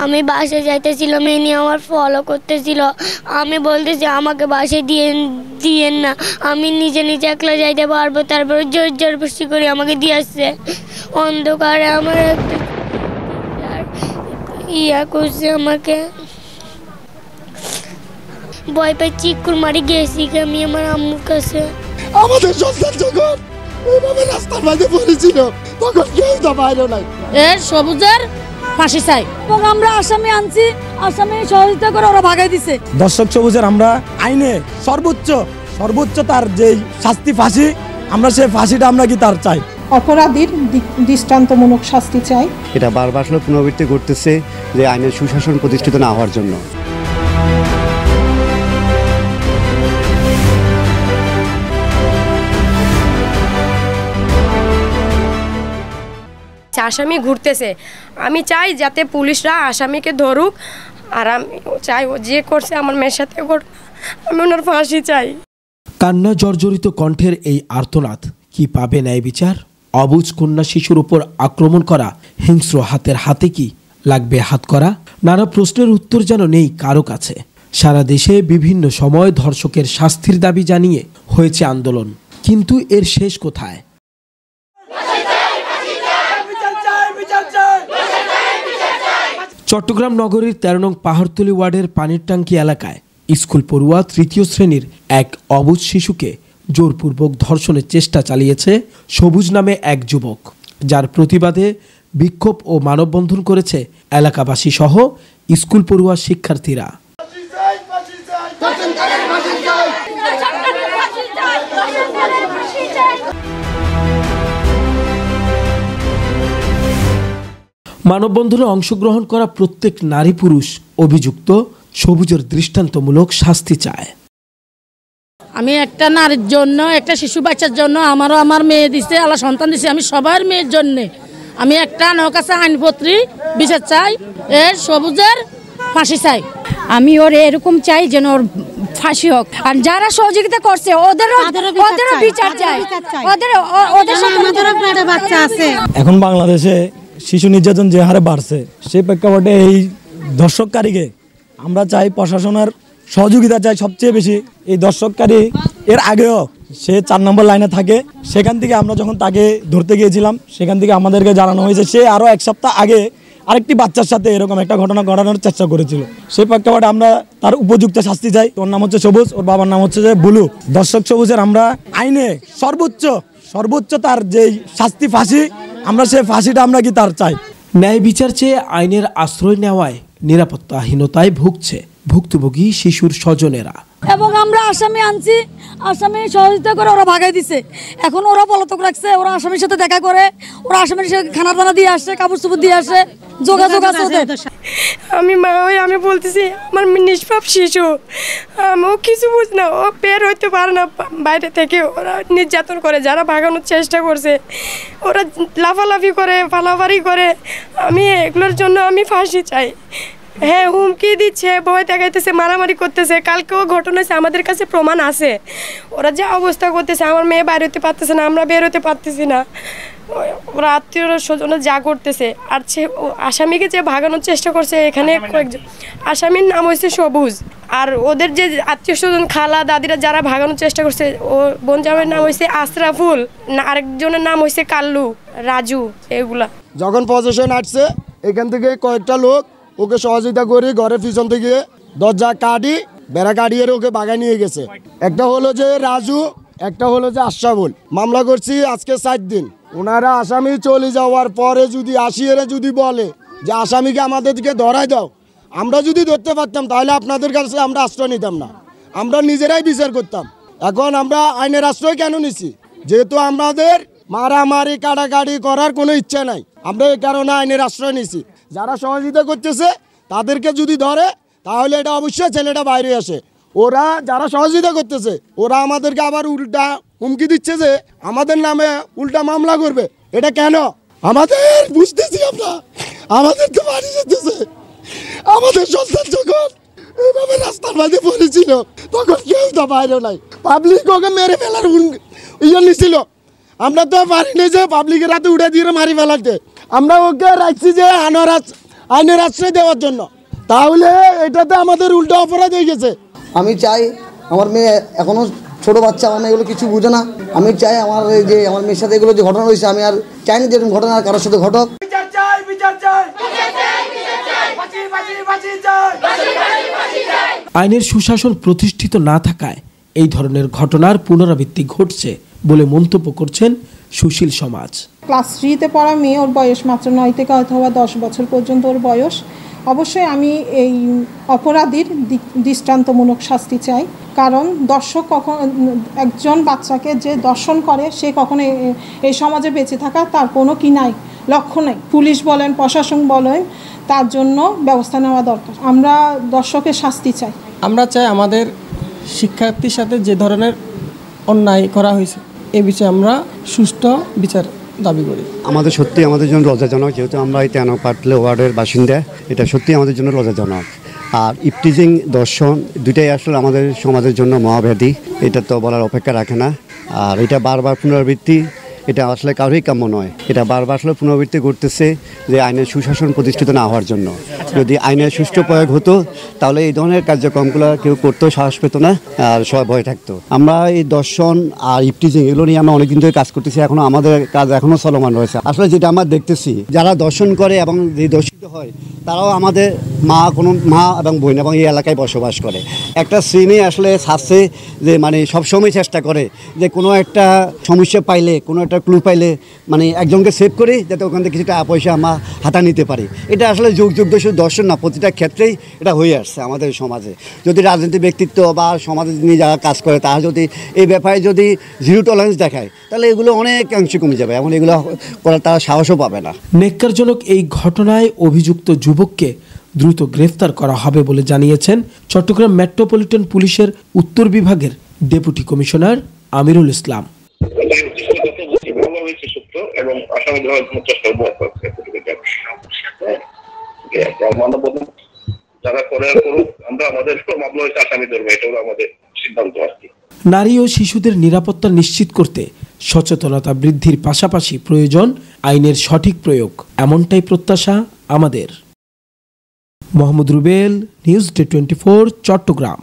আমি বাসে যাইতেছিলাম, এনে আমার ফলো করতেছিল। আমি বলতেছি আমাকে বাসে দিয়েন না, আমি নিজে নিজে একলা যাইতে পারবো। তারপরে জোর জবরদস্তি করে আমাকে দিয়ে আসছে। অন্ধকারে আমার একটা ইয়া করছে, আমাকে ভয় পাই চিকুর মারি গেছি আমি আমার আম্মুর কাছে। আমাদের সন্তান যখন এইভাবে রাস্তার মাঝে পড়েছিল তখন কেউ তো বাইরে নাই। সবুজের ফাঁসি চাই এবং আমরা আসামি আনছি, আসামি সহযোগিতা করে ওরা ভাগাই দিছে। দর্শক সবুজের আমরা আইনে সর্বোচ্চ তার যেই শাস্তি ফাঁসি, আমরা সেই ফাঁসিটা আমরা কি তার চাই। অপরাধীর দৃষ্টান্তমূলক শাস্তি চাই। এটা বারবার পুনরাবৃত্তি করতেছে যে আইনের সুশাসন প্রতিষ্ঠিত না হওয়ার জন্য। আসামি ঘুরতেছে, আমি চাই যাতে পুলিশরা আসামিকে ধরুক। আর আমি চাই ও যে করছে আমার মেয়ের সাথে আমি ওনার ফাঁসি চাই। কান্না জর্জরিত কণ্ঠের এই আর্তনাদ কি পাবে ন্যায় বিচার? অবুঝ কন্যা শিশুর উপর আক্রমণ করা হিংস্র হাতের হাতে কি লাগবে হাত করা? নানা প্রশ্নের উত্তর যেন নেই কারো কাছে। সারা দেশে বিভিন্ন সময় ধর্ষকের শাস্তির দাবি জানিয়ে হয়েছে আন্দোলন, কিন্তু এর শেষ কোথায়? চট্টগ্রাম নগরীর 13 নং পাহাড়তলী ওয়ার্ডের পানির ট্যাঙ্কি এলাকায় স্কুল পড়ুয়া তৃতীয় শ্রেণীর এক অবুঝ শিশুকে জোরপূর্বক ধর্ষণের চেষ্টা চালিয়েছে সবুজ নামে এক যুবক, যার প্রতিবাদে বিক্ষোভ ও মানববন্ধন করেছে এলাকাবাসী সহ স্কুল পড়ুয়া শিক্ষার্থীরা। মানববন্ধনে অংশগ্রহণ করা প্রত্যেক নারী পুরুষ অভিযুক্ত সবুজের দৃষ্টান্তমূলক শাস্তি চায়। আমি একটা নারীর জন্য, একটা শিশু বাচ্চার জন্য, আমারও আমার মেয়ে দিছে, আল্লাহ সন্তান দিছে, আমি সবার মেয়ের জন্য আমি একটা আমার কাছে আইনপত্রী বিচার চাই, এর সবুজের ফাঁসি চাই। আমি ওর এরকম চাই যেন ওর ফাঁসি হোক, আর যারা সহযোগিতা করছে ওদেরও বিচার চাই। ওদের সাথে বাচ্চা আছে। এখন বাংলাদেশে শিশু নির্যাতন যে হারে বাড়ছে, সেই প্রেক্ষাপটে এই ধর্ষককারীকে আমরা চাই প্রশাসনের সহযোগিতা চাই সবচেয়ে বেশি। এই ধর্ষককারী এর আগেও সে 4 নম্বর লাইনে থাকে, সেখান থেকে আমরা যখন তাকে ধরতে গিয়েছিলাম সেখান থেকে আমাদেরকে জানানো হয়েছে সে আরও 1 সপ্তাহ আগে আরেকটি বাচ্চার সাথে এরকম একটা ঘটনা ঘটানোর চেষ্টা করেছিল। সেই প্রেক্ষাপটে আমরা তার উপযুক্ত শাস্তি চাই। ওর নাম হচ্ছে সবুজ, ওর বাবার নাম হচ্ছে যে বুলু। দর্শক সবুজের আমরা আইনে সর্বোচ্চ তার যেই শাস্তি ফাঁসি, আমরা সেই ফাঁসিটা আমরা কি তার চাই। ন্যায় বিচার চেয়ে আইনের আশ্রয় নেওয়ায় নিরাপত্তাহীনতায় ভুগছে ভুক্তভোগী শিশুর স্বজনেরা। এবং আমরা আসামি আনছি, আসামি সহযোগিতা করে ওরা ভাগাই দিছে। এখন ওরা পলাতক রাখছে, ওরা আসামির সাথে দেখা করে, ওরা আসামির সাথে খানা দানা দিয়ে আসে, কাপড় চোপড় দিয়ে আসে, যোগাযোগ আছে ওদের। আমি মা হয়ে আমি বলতেছি আমার নিষ্পাপ শিশু, ও কিছু বুঝ না, ও বের হইতে পারে না বাইরে থেকে। ওরা নির্যাতন করে, যারা ভাগানোর চেষ্টা করছে ওরা লাফালাফি করে, পালাপারি করে। আমি এগুলোর জন্য আমি ফাঁসি চাই। হ্যাঁ, হুমকি দিচ্ছে, ভয় দেখাইতেছে, মারামারি করতেছে। কালকেও ঘটনা হয়েছে, আমাদের কাছে প্রমাণ আছে। ওরা যে অবস্থা করতেছে, আমার মেয়ে বাইরে হতে পারতেছে না, আমরা বের হতে পারতেছি না। ওরা আত্মীয় স্বজনে যা করতেছে, আর সে আসামিকে যে ভাগানোর চেষ্টা করছে, এখানে কয়েকজন আসামির নাম হয়েছে সবুজ, আর ওদের যে আত্মীয় স্বজন খালা দাদিরা যারা ভাগানোর চেষ্টা করছে, ও বোন জামাইয়ের নাম হয়েছে আশরাফুল, আরেকজনের নাম হয়েছে কাল্লু, রাজু। এগুলা যখন পজিশন আসছে, এখান থেকে কয়েকটা লোক ওকে সহযোগিতা করে ঘরের পিছন থেকে দরজা কাটি, বেড়া কাটিয়ে ওকে বাগায় নিয়ে গেছে। একটা হলো যে রাজু, একটা হলো যে আশরাফুল। মামলা করছি আজকে 4 দিন। ওনারা আসামি চলে যাওয়ার পরে যদি আসিয়ে যদি বলে যে আসামিকে আমাদেরকে ধরাই দাও, আমরা যদি ধরতে পারতাম তাহলে আপনাদের কাছে আমরা আশ্রয় নিতাম না, আমরা নিজেরাই বিচার করতাম। এখন আমরা আইনের আশ্রয় কেন নিছি? যেহেতু আমাদের মারামারি কাটাকাটি করার কোনো ইচ্ছা নাই, আমরা এই কারণে আইনের আশ্রয় নিছি। যারা সহযোগিতা করতেছে তাদেরকে যদি ধরে তাহলে এটা অবশ্যই ছেলেটা বাইরে আসে। ওরা যারা সহযোগিতা করতেছে ওরা আমাদেরকে আবার উল্টা হুমকি দিচ্ছে যে আমাদের নামে উল্টা মামলা করবে। এটা কেন আমাদের বুঝতেছি আমরা, আমাদের তো বাড়ি যেতেছে। আমাদের সন্তান যখন এইভাবে রাস্তার মাঝে পড়েছিল তখন কেউ তো বাইরে নাই, পাবলিক ওকে মেরে ফেলার ইয়ে নিছিল। আমরা তো পারিনি যে পাবলিকের হাতে উঠে দিয়ে মারি ফেলাতে। আমরা ওকে রাখছি যে আইনের আশ্রয় দেওয়ার জন্য, তাহলে এটাতে আমাদের উল্টো অপরাধ হয়ে গেছে। আমি চাই, আমার মেয়ে এখনও ছোট বাচ্চা, আমার মেয়ে এগুলো কিছু বুঝে না। আমি চাই আমার এই যে আমার মেয়ের সাথে এগুলো যে ঘটনা হয়েছে, আমি আর চাই না যে এরকম ঘটনা আর কারোর সাথে ঘটক। আইনের সুশাসন প্রতিষ্ঠিত না থাকায় এই ধরনের ঘটনার পুনরাবৃত্তি ঘটছে বলে মন্তব্য করছেন সুশীল সমাজ। ক্লাস 3-তে পড়া মেয়ে, ওর বয়স মাত্র 9 থেকে অথবা 10 বছর পর্যন্ত ওর বয়স। অবশ্যই আমি এই অপরাধীর দৃষ্টান্তমূলক শাস্তি চাই, কারণ দর্শক কখন একজন বাচ্চাকে যে দর্শন করে সে কখনো এই সমাজে বেঁচে থাকা তার কোনো কি নাই, লক্ষ্য নেই। পুলিশ বলেন, প্রশাসন বলেন, তার জন্য ব্যবস্থা নেওয়া দরকার। আমরা দর্শকের শাস্তি চাই। আমরা চাই আমাদের শিক্ষার্থীর সাথে যে ধরনের অন্যায় করা হয়েছে এ বিষয়ে আমরা সুষ্ঠু বিচার দাবি করি। আমাদের সত্যি আমাদের জন্য লজ্জাজনক, যেহেতু আমরা এই 13 পাটলে ওয়ার্ডের বাসিন্দা, এটা সত্যি আমাদের জন্য লজ্জাজনক। আর ইপটিজিং, দর্শন দুইটাই আসলে আমাদের সমাজের জন্য মহাব্যাধি, এটা তো বলার অপেক্ষা রাখে না। আর এটা বারবার পুনরাবৃত্তি, এটা আসলে কারোই কাম্য নয়। এটা বারবার আসলে পুনরাবৃত্তি ঘটতেছে যে আইনের সুশাসন প্রতিষ্ঠিত না হওয়ার জন্য। যদি আইনের সুষ্ঠু প্রয়োগ হতো তাহলে এই ধরনের কার্যক্রমগুলো কেউ করতেও সাহস পেত না, আর সবাই ভয় থাকতো। আমরা এই দর্শন আর ইপটিজিং এগুলো নিয়ে আমরা অনেকদিন ধরে কাজ করতেছি, এখনও আমাদের কাজ এখনও চলমান রয়েছে। আসলে যেটা আমরা দেখতেছি, যারা দর্শন করে এবং যে দর্শিত হয় তারাও আমাদের কোনো মা এবং বোন এবং এই এলাকায় বসবাস করে। একটা শ্রেণী আসলে ছাড়ছে যে মানে সবসময় চেষ্টা করে যে কোনো একটা সমস্যা পাইলে, কোনো একটা ক্লু পাইলে মানে একজনকে সেভ করে যাতে ওখান থেকে কিছুটা পয়সা আমরা হাতা নিতে পারি। এটা আসলে যুগ যুগ ধরে শুধু দর্শন না, প্রতিটা ক্ষেত্রেই এটা হয়ে আসছে আমাদের সমাজে। যদি রাজনীতি ব্যক্তিত্ব বা সমাজে নিয়ে যারা কাজ করে তারা যদি এই ব্যাপারে যদি জিরো টলারেন্স দেখায় তাহলে এগুলো অনেক অংশে কমে যাবে, এমন এগুলো করার তারা সাহসও পাবে না। নেক্কারজনক এই ঘটনায় অভিযুক্ত যুবককে দ্রুত গ্রেফতার করা হবে বলে জানিয়েছেন চট্টগ্রাম মেট্রোপলিটন পুলিশের উত্তর বিভাগের ডেপুটি কমিশনার আমিরুল ইসলাম। এবং আসামি ধরার জন্য চেষ্টা যারা করে করুক, আমরা আমাদের মামলা হয়েছে আসামি ধরবো, এটা হলো আমাদের সিদ্ধান্ত আর কি। নারী ও শিশুদের নিরাপত্তা নিশ্চিত করতে সচেতনতা বৃদ্ধির পাশাপাশি প্রয়োজন আইনের সঠিক প্রয়োগ, এমনটাই প্রত্যাশা আমাদের। Mohammad Rubel, news day 24, Chittagong.